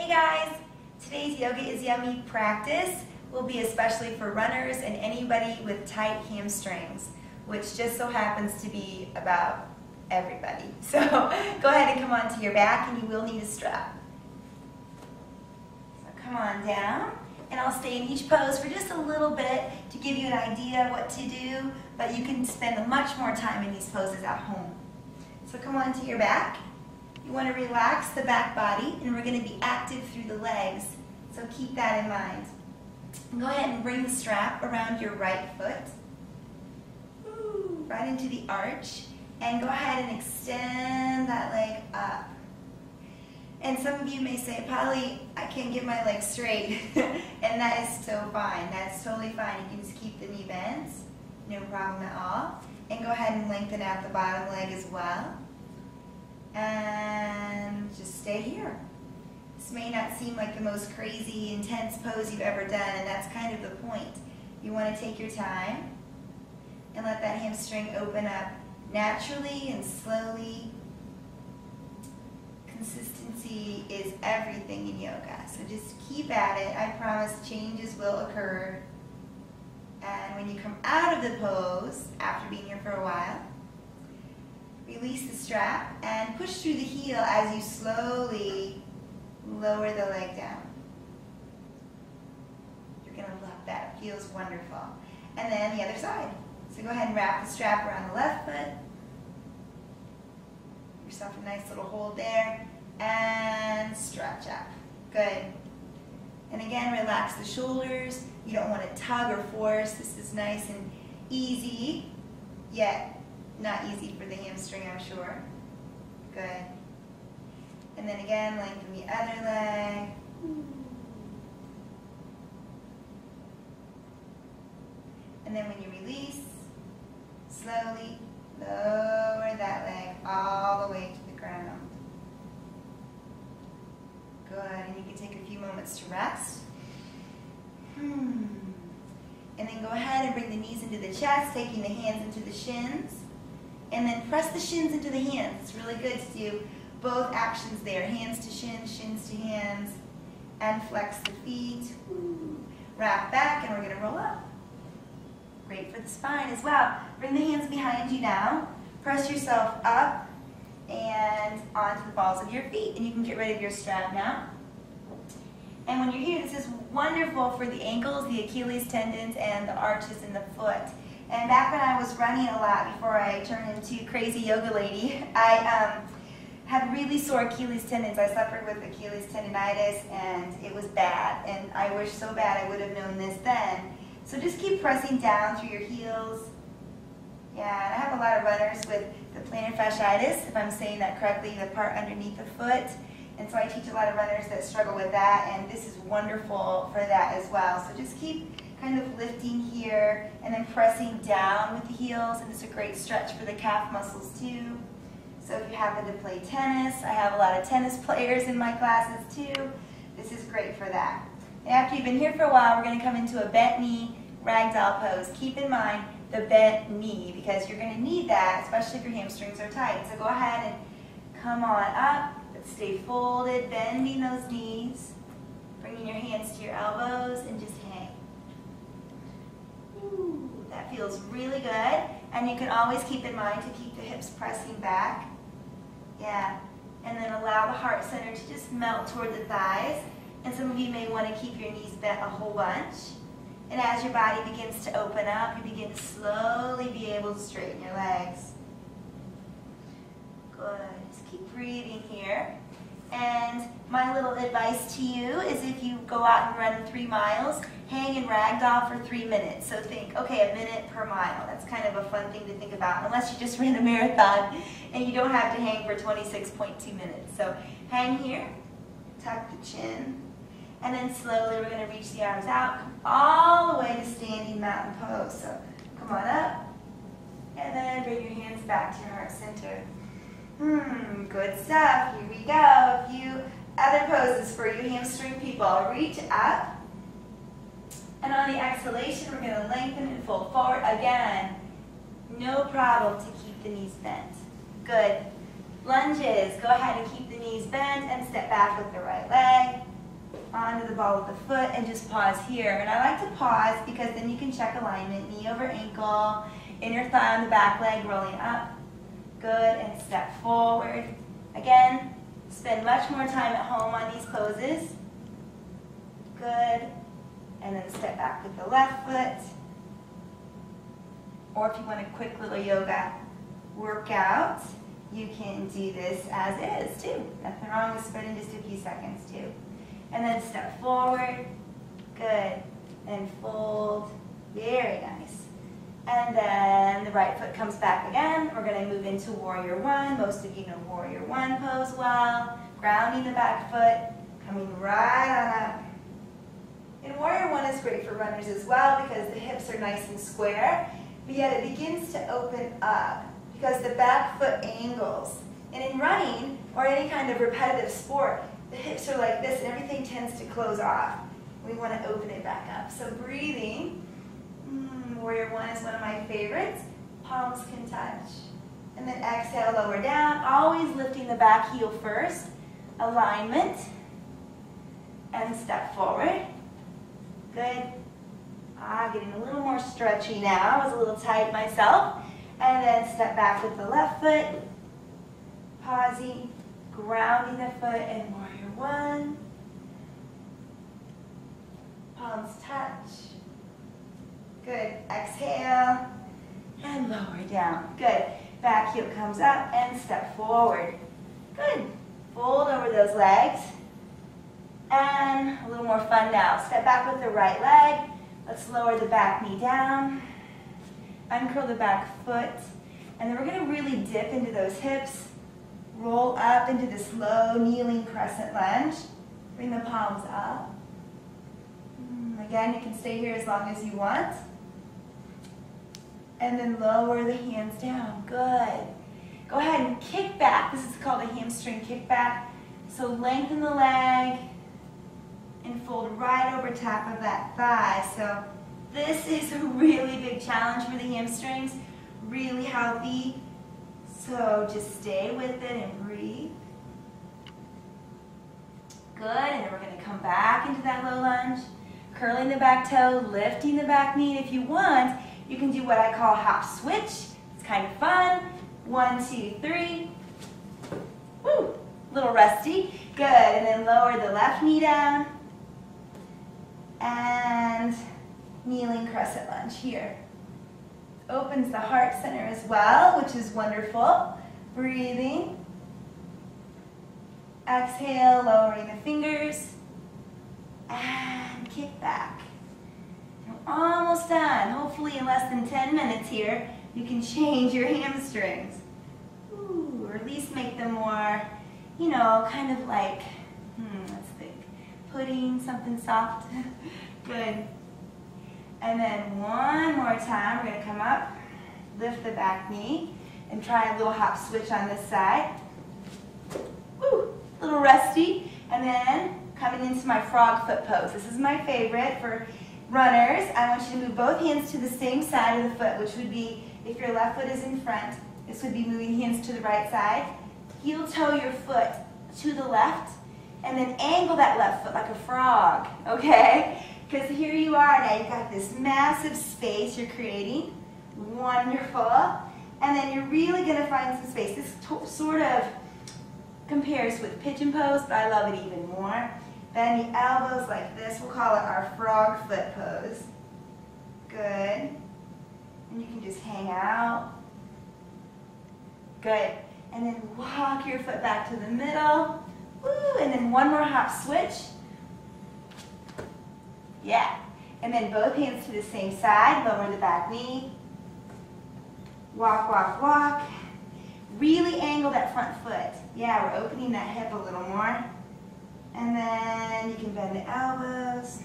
Hey guys! Today's Yoga is Yummy practice will be especially for runners and anybody with tight hamstrings, which just so happens to be about everybody. So go ahead and come onto your back, and you will need a strap. So come on down, and I'll stay in each pose for just a little bit to give you an idea of what to do, but you can spend much more time in these poses at home. So come onto your back. You want to relax the back body, and we're going to be active through the legs, so keep that in mind. Go ahead and bring the strap around your right foot, right into the arch, and go ahead and extend that leg up. And some of you may say, Polly, I can't get my leg straight, and that is so fine. That's totally fine. You can just keep the knee bent, no problem at all. And go ahead and lengthen out the bottom leg as well. And just stay here. This may not seem like the most crazy, intense pose you've ever done, and that's kind of the point. You want to take your time and let that hamstring open up naturally and slowly. Consistency is everything in yoga, so just keep at it. I promise changes will occur. And when you come out of the pose, after being here for a while, release the strap and push through the heel as you slowly lower the leg down. You're going to love that. It feels wonderful. And then the other side. So go ahead and wrap the strap around the left foot. Give yourself a nice little hold there. And stretch up. Good. And again, relax the shoulders. You don't want to tug or force. This is nice and easy, yet not easy for the hamstring, I'm sure. Good. And then again, lengthen the other leg. And then when you release, slowly lower that leg all the way to the ground. Good. And you can take a few moments to rest. And then go ahead and bring the knees into the chest, taking the hands into the shins. And then press the shins into the hands. It's really good to do both actions there. Hands to shins, shins to hands. And flex the feet. Wrap back, and we're going to roll up. Great for the spine as well. Bring the hands behind you now. Press yourself up and onto the balls of your feet. And you can get rid of your strap now. And when you're here, this is wonderful for the ankles, the Achilles tendons, and the arches in the foot. And back when I was running a lot before I turned into crazy yoga lady, I had really sore Achilles tendons. I suffered with Achilles tendonitis, and it was bad. And I wish so bad I would have known this then. So just keep pressing down through your heels. Yeah, and I have a lot of runners with the plantar fasciitis, if I'm saying that correctly, the part underneath the foot. And so I teach a lot of runners that struggle with that, and this is wonderful for that as well. So just keep kind of lifting here and then pressing down with the heels, and it's a great stretch for the calf muscles too. So if you happen to play tennis, I have a lot of tennis players in my classes too. This is great for that. And after you've been here for a while, we're going to come into a bent knee ragdoll pose. Keep in mind the bent knee, because you're going to need that, especially if your hamstrings are tight. So go ahead and come on up. Stay folded, bending those knees, bringing your hands to your elbows, and just hang. Ooh, that feels really good. And you can always keep in mind to keep the hips pressing back. Yeah. And then allow the heart center to just melt toward the thighs. And some of you may want to keep your knees bent a whole bunch. And as your body begins to open up, you begin to slowly be able to straighten your legs. Good. Just keep breathing here. And my little advice to you is if you go out and run 3 miles, hang and ragdoll for 3 minutes. So think, okay, a minute per mile. That's kind of a fun thing to think about, unless you just ran a marathon and you don't have to hang for 26.2 minutes. So hang here, tuck the chin, and then slowly we're going to reach the arms out, come all the way to standing mountain pose. So come on up, and then bring your hands back to your heart center. Good stuff. Here we go. A few other poses for you hamstring people. Reach up. And on the exhalation, we're going to lengthen and fold forward. Again, no problem to keep the knees bent. Good. Lunges. Go ahead and keep the knees bent and step back with the right leg. onto the ball of the foot and just pause here. And I like to pause because then you can check alignment, knee over ankle, inner thigh on the back leg, rolling up. Good, and step forward. Again, spend much more time at home on these poses. Good, and then step back with the left foot. Or if you want a quick little yoga workout, you can do this as is too. Nothing wrong with spending just a few seconds too. And then step forward, good, and fold, very nice. And then the right foot comes back again. We're going to move into Warrior One. Most of you know Warrior One pose well. Grounding the back foot, coming right on up. And Warrior One is great for runners as well because the hips are nice and square, but yet it begins to open up because the back foot angles. And in running or any kind of repetitive sport, the hips are like this and everything tends to close off. We want to open it back up. So breathing. Warrior One is one of my favorites. Palms can touch. And then exhale, lower down. Always lifting the back heel first. Alignment. And step forward. Good. Getting a little more stretchy now. I was a little tight myself. And then step back with the left foot. Pausing. Grounding the foot in Warrior One. Palms touch. Good. Exhale and lower down. Good. Back heel comes up and step forward. Good. Fold over those legs. And a little more fun now. Step back with the right leg. Let's lower the back knee down. Uncurl the back foot. And then we're going to really dip into those hips. Roll up into this low kneeling crescent lunge. Bring the palms up. Again, you can stay here as long as you want. And then lower the hands down. Good. Go ahead and kick back. This is called a hamstring kickback. So lengthen the leg and fold right over top of that thigh. So this is a really big challenge for the hamstrings. Really healthy. So just stay with it and breathe. Good. And then we're going to come back into that low lunge. Curling the back toe, lifting the back knee. And if you want, you can do what I call hop switch. It's kind of fun. 1, 2, 3. Woo! Little rusty. Good. And then lower the left knee down. And kneeling crescent lunge here. Opens the heart center as well, which is wonderful. Breathing. Exhale, lowering the fingers. And kick back. We're almost done. Hopefully in less than 10 minutes here, you can change your hamstrings. Ooh, or at least make them more, you know, kind of like, let's think, pudding, something soft. Good. And then one more time, we're going to come up, lift the back knee, and try a little hop switch on this side. Woo, a little rusty. And then coming into my frog foot pose. This is my favorite for runners. I want you to move both hands to the same side of the foot, which would be, if your left foot is in front, this would be moving hands to the right side. Heel toe your foot to the left, and then angle that left foot like a frog, okay? Because here you are now, you've got this massive space you're creating. Wonderful. And then you're really going to find some space. This sort of compares with pigeon pose, but I love it even more. Bend the elbows like this. We'll call it our frog foot pose. Good. And you can just hang out. Good. And then walk your foot back to the middle. Woo, and then one more hop switch. Yeah. And then both hands to the same side. Lower the back knee. Walk, walk, walk. Really angle that front foot. Yeah, we're opening that hip a little more. And then you can bend the elbows.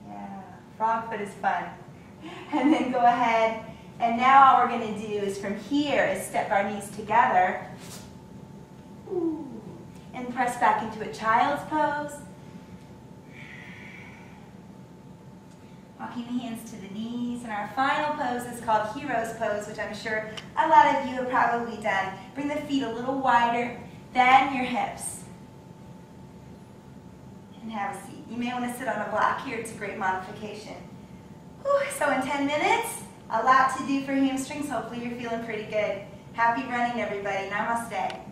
Yeah, frog foot is fun. And then go ahead, and now all we're going to do is from here is step our knees together. Ooh. And press back into a child's pose. Walking the hands to the knees. And our final pose is called Hero's Pose, which I'm sure a lot of you have probably done. Bring the feet a little wider than your hips. and have a seat. You may want to sit on a block here. It's a great modification. Whew, so in 10 minutes, a lot to do for hamstrings. Hopefully you're feeling pretty good. Happy running, everybody. Namaste.